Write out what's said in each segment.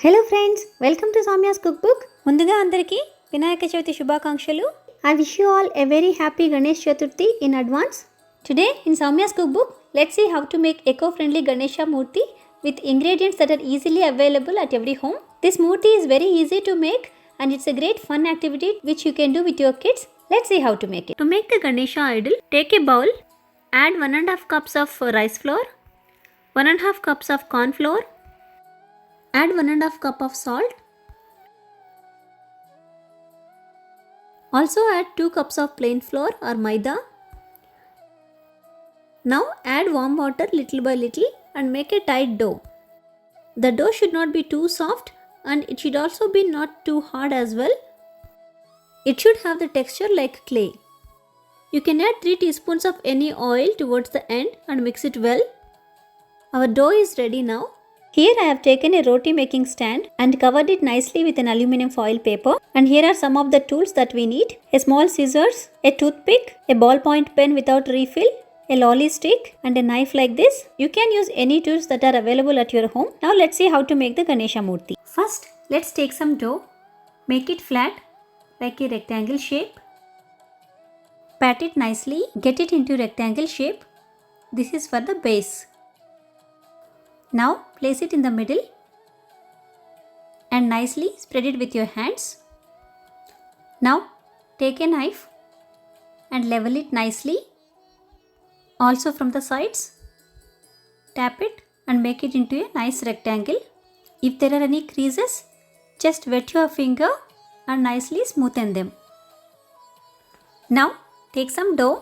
Hello friends, welcome to Soumya's cook book. ముందుగా అందరికీ వినాయక చవితి శుభాకాంక్షలు. I wish you all a very happy Ganesh Chaturthi in advance. Today in Soumya's cookbook, let's see how to make eco-friendly Ganesha Murti with ingredients that are easily available at every home. This Murti is very easy to make and it's a great fun activity which you can do with your kids. Let's see how to make it. To make the Ganesha idol, take a bowl, add 1.5 cups of rice flour, 1.5 cups of corn flour, add 1.5 cup of salt. Also add 2 cups of plain flour or maida. Now add warm water little by little and make a tight dough. The dough should not be too soft and it should also be not too hard as well. It should have the texture like clay. You can add 3 teaspoons of any oil towards the end and mix it well. Our dough is ready now. Here I have taken a roti making stand and covered it nicely with an aluminum foil paper. And here are some of the tools that we need. A small scissors, a toothpick, a ballpoint pen without refill, a lolly stick and a knife like this. You can use any tools that are available at your home. Now let's see how to make the Ganesha Murti. First, let's take some dough. Make it flat like a rectangle shape. Pat it nicely. Get it into rectangle shape. This is for the base. Now place it in the middle and nicely spread it with your hands. Now take a knife and level it nicely. Also from the sides, tap it and make it into a nice rectangle. If there are any creases, just wet your finger and nicely smoothen them. Now take some dough.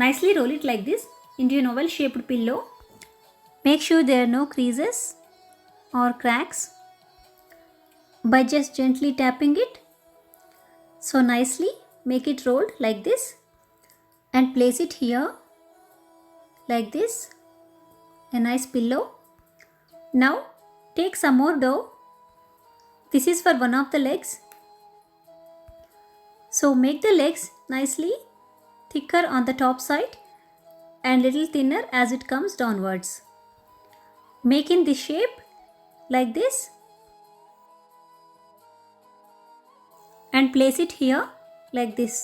Nicely roll it like this into an oval shaped pillow. Make sure there are no creases or cracks by just gently tapping it. So nicely make it rolled like this and place it here like this, a nice pillow. Now take some more dough. This is for one of the legs. So make the legs nicely thicker on the top side and little thinner as it comes downwards. Make in this shape like this and place it here like this.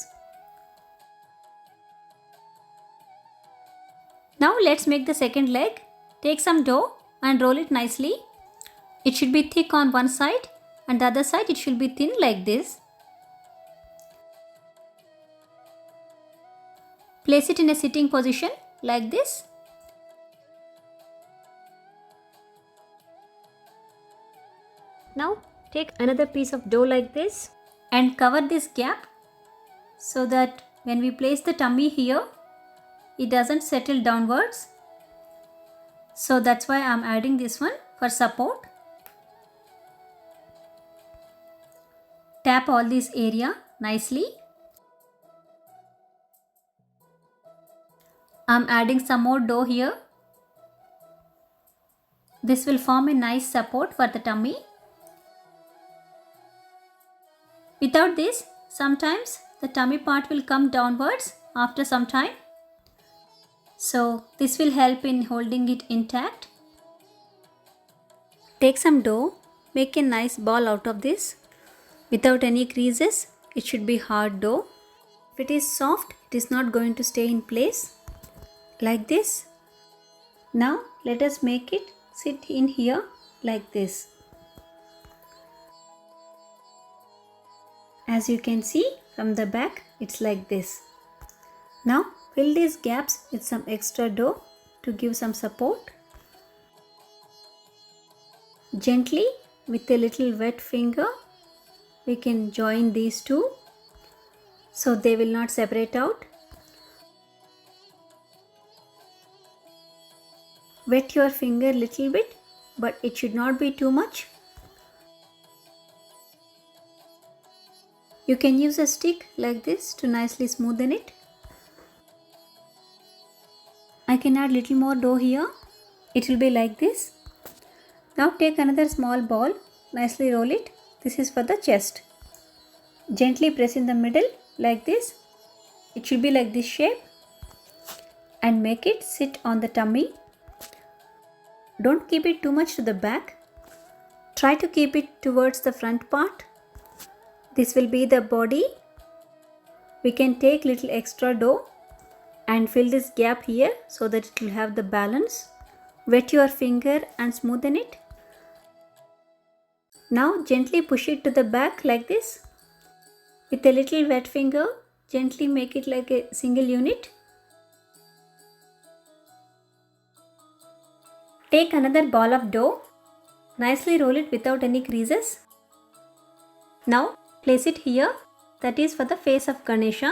Now let's make the second leg. Take some dough and roll it nicely. It should be thick on one side and the other side it should be thin like this. Place it in a sitting position like this. Now take another piece of dough like this and cover this gap so that when we place the tummy here, it doesn't settle downwards. So that's why I'm adding this one for support. Tap all this area nicely. I'm adding some more dough here. This will form a nice support for the tummy. Without this, sometimes the tummy part will come downwards after some time. So this will help in holding it intact. Take some dough, make a nice ball out of this. Without any creases, it should be hard dough. If it is soft, it is not going to stay in place. Like this. Now let us make it sit in here like this. As you can see from the back, it's like this. Now fill these gaps with some extra dough to give some support. Gently with a little wet finger, we can join these two so they will not separate out. Wet your finger little bit, but it should not be too much. You can use a stick like this to nicely smoothen it. I can add little more dough here. It will be like this. Now take another small ball, nicely roll it. This is for the chest. Gently press in the middle like this. It should be like this shape and make it sit on the tummy. Don't keep it too much to the back. Try to keep it towards the front part. This will be the body. We can take little extra dough and fill this gap here so that it will have the balance. Wet your finger and smoothen it. Now gently push it to the back like this. With a little wet finger, gently make it like a single unit. Take another ball of dough. Nicely roll it without any creases. Now place it here. That is for the face of Ganesha.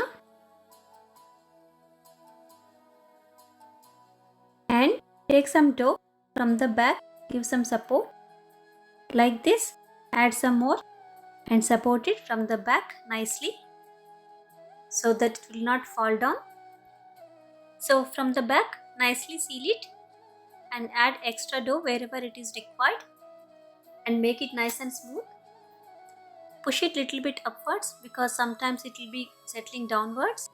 And take some dough from the back. Give some support. Like this. Add some more and support it from the back nicely so that it will not fall down. So from the back, nicely seal it and add extra dough wherever it is required and make it nice and smooth. Push it little bit upwards because sometimes it will be settling downwards.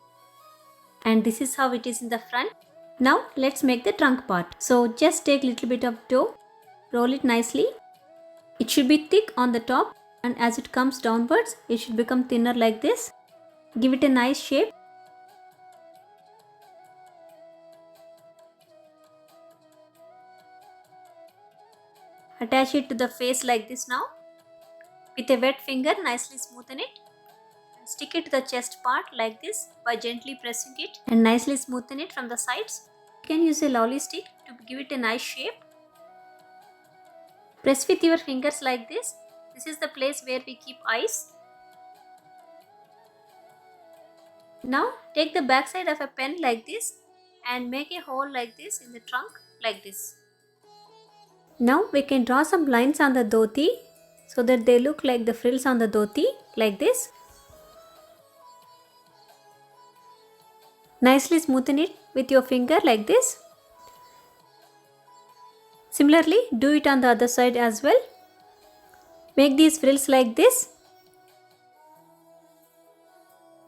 And this is how it is in the front. Now let's make the trunk part. So just take little bit of dough, roll it nicely. It should be thick on the top, and as it comes downwards, it should become thinner like this. Give it a nice shape. Attach it to the face like this now. With a wet finger, nicely smoothen it. And stick it to the chest part like this by gently pressing it and nicely smoothen it from the sides. You can use a lolly stick to give it a nice shape. Press with your fingers like this. This is the place where we keep ice. Now take the back side of a pen like this and make a hole like this in the trunk like this. Now we can draw some lines on the dhoti so that they look like the frills on the dhoti like this. Nicely smoothen it with your finger like this. Similarly, do it on the other side as well. Make these frills like this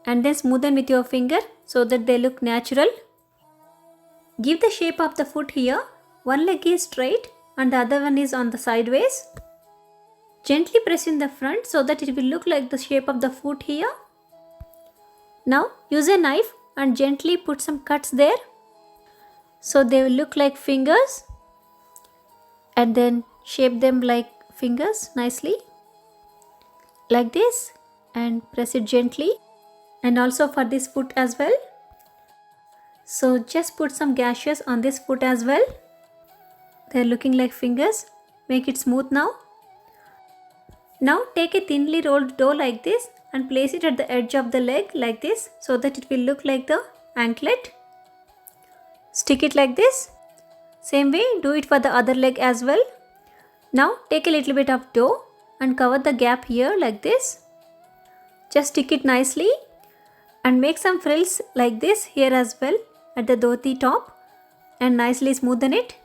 and then smoothen with your finger so that they look natural. Give the shape of the foot here. One leg is straight and the other one is on the sideways. Gently press in the front so that it will look like the shape of the foot here. Now use a knife and gently put some cuts there so they will look like fingers. And then shape them like fingers nicely like this and press it gently, and also for this foot as well. So just put some gashes on this foot as well. They're looking like fingers. Make it smooth now. Now take a thinly rolled dough like this and place it at the edge of the leg like this so that it will look like the anklet. Stick it like this. Same way, do it for the other leg as well. Now take a little bit of dough and cover the gap here like this. Just stick it nicely and make some frills like this here as well at the dhoti top and nicely smoothen it.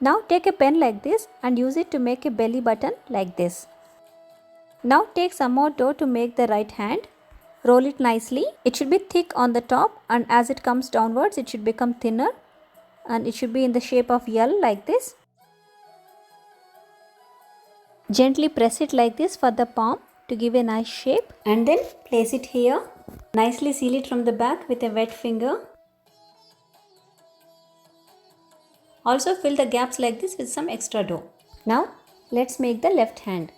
Now take a pen like this and use it to make a belly button like this. Now take some more dough to make the right hand. Roll it nicely. It should be thick on the top, and as it comes downwards it should become thinner. And it should be in the shape of L like this. Gently press it like this for the palm to give a nice shape, and then place it here. Nicely seal it from the back with a wet finger. Also fill the gaps like this with some extra dough. Now let's make the left hand.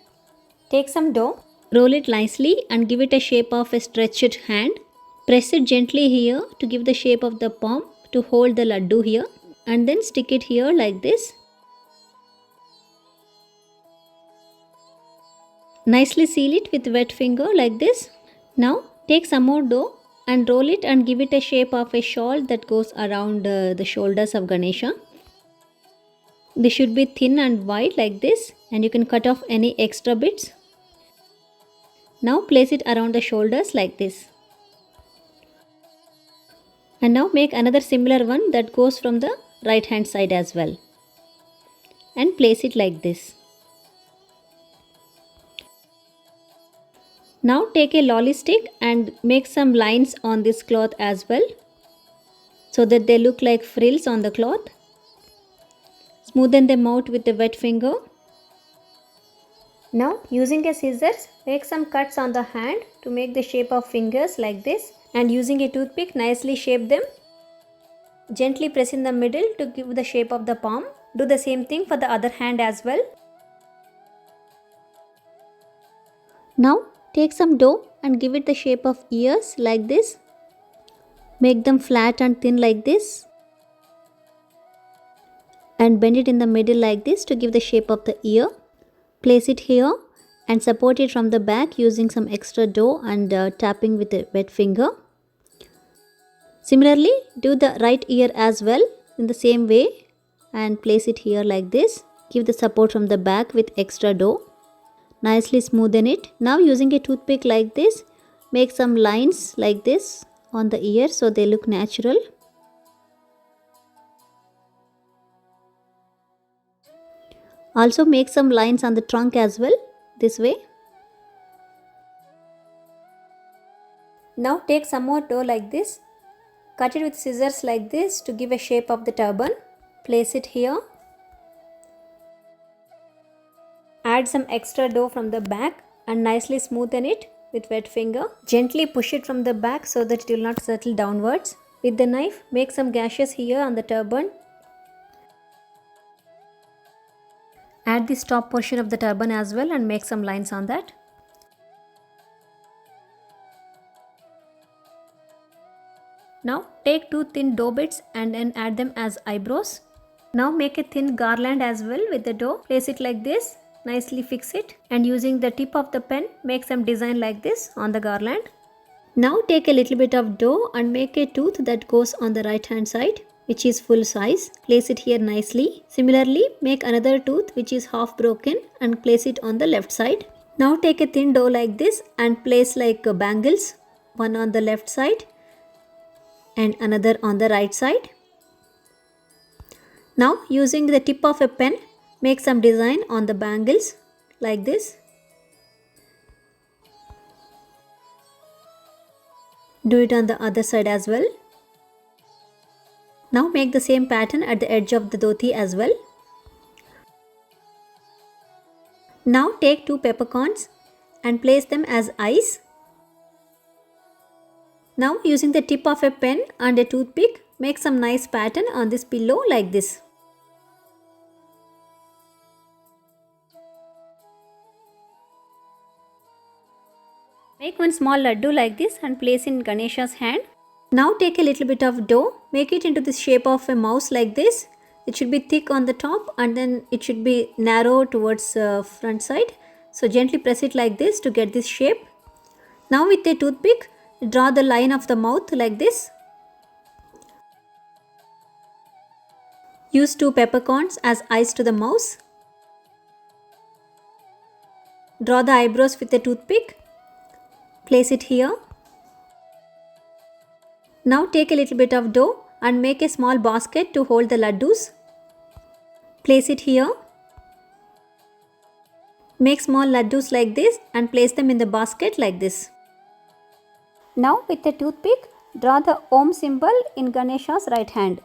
Take some dough, roll it nicely and give it a shape of a stretched hand. Press it gently here to give the shape of the palm to hold the laddu here. And then stick it here like this. Nicely seal it with wet finger like this. Now take some more dough and roll it and give it a shape of a shawl that goes around the shoulders of Ganesha. This should be thin and wide like this, and you can cut off any extra bits. Now place it around the shoulders like this. And now make another similar one that goes from the right hand side as well, and place it like this. Now take a lolly stick and make some lines on this cloth as well so that they look like frills on the cloth. Smoothen them out with the wet finger Now using a scissors, make some cuts on the hand to make the shape of fingers like this, and using a toothpick nicely shape them. Gently press in the middle to give the shape of the palm. Do the same thing for the other hand as well. Now take some dough and give it the shape of ears like this. Make them flat and thin like this, and bend it in the middle like this to give the shape of the ear. Place it here and support it from the back using some extra dough and tapping with a wet finger. Similarly, do the right ear as well in the same way and place it here like this. Give the support from the back with extra dough. Nicely smoothen it. Now using a toothpick like this, make some lines like this on the ear so they look natural. Also make some lines on the trunk as well, this way. Now take some more dough like this. Cut it with scissors like this to give a shape of the turban. Place it here. Add some extra dough from the back and nicely smoothen it with wet finger. Gently push it from the back so that it will not settle downwards. With the knife, make some gashes here on the turban. Add this top portion of the turban as well and make some lines on that. Now take 2 thin dough bits and then add them as eyebrows. Now make a thin garland as well with the dough. Place it like this. Nicely fix it and using the tip of the pen make some design like this on the garland. Now take a little bit of dough and make a tooth that goes on the right hand side, which is full size. Place it here nicely. Similarly, make another tooth which is half broken and place it on the left side. Now take a thin dough like this and place like bangles, one on the left side and another on the right side. Now using the tip of a pen, make some design on the bangles like this. Do it on the other side as well. Now make the same pattern at the edge of the dhoti as well. Now take 2 peppercorns and place them as eyes. Now using the tip of a pen and a toothpick, make some nice pattern on this pillow like this. Make one small laddu like this and place in Ganesha's hand. Now take a little bit of dough, make it into the shape of a mouse like this. It should be thick on the top and then it should be narrow towards front side. So gently press it like this to get this shape. Now with a toothpick, draw the line of the mouth like this. Use 2 peppercorns as eyes to the mouse. Draw the eyebrows with a toothpick. Place it here. Now take a little bit of dough and make a small basket to hold the laddus. Place it here. Make small laddus like this and place them in the basket like this. Now with a toothpick, draw the Om symbol in Ganesha's right hand.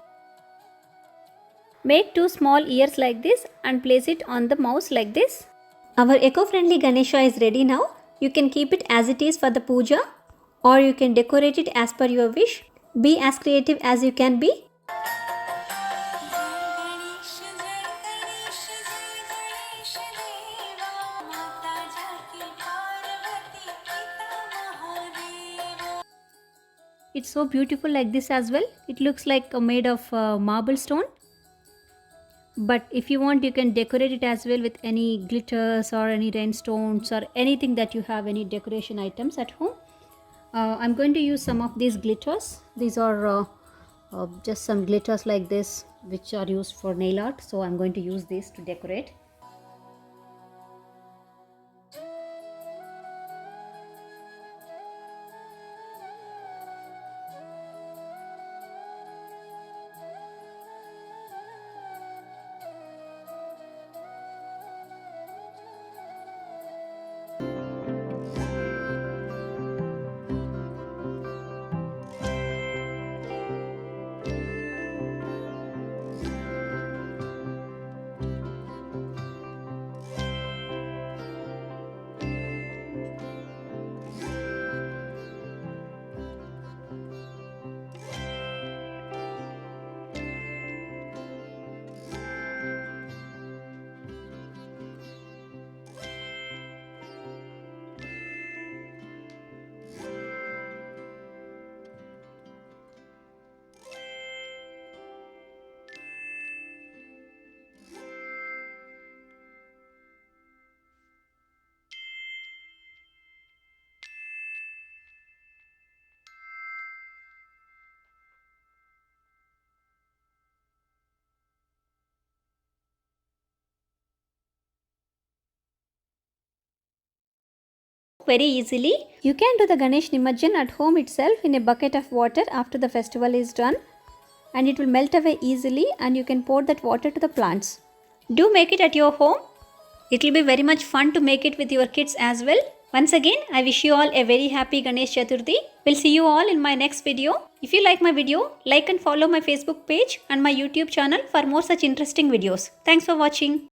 Make 2 small ears like this and place it on the mouse like this. Our eco-friendly Ganesha is ready now. You can keep it as it is for the puja or you can decorate it as per your wish. Be as creative as you can be. It's so beautiful like this as well. It looks like made of marble stone. But if you want, you can decorate it as well with any glitters or any rhinestones or anything that you have, any decoration items at home. I'm going to use some of these glitters. These are just some glitters like this which are used for nail art. So I'm going to use this to decorate. very easily. You can do the Ganesh Nimajjan at home itself in a bucket of water after the festival is done, and it will melt away easily and you can pour that water to the plants. Do make it at your home. It will be very much fun to make it with your kids as well. Once again, I wish you all a very happy Ganesh Chaturthi. We'll see you all in my next video. If you like my video, like and follow my Facebook page and my YouTube channel for more such interesting videos. Thanks for watching.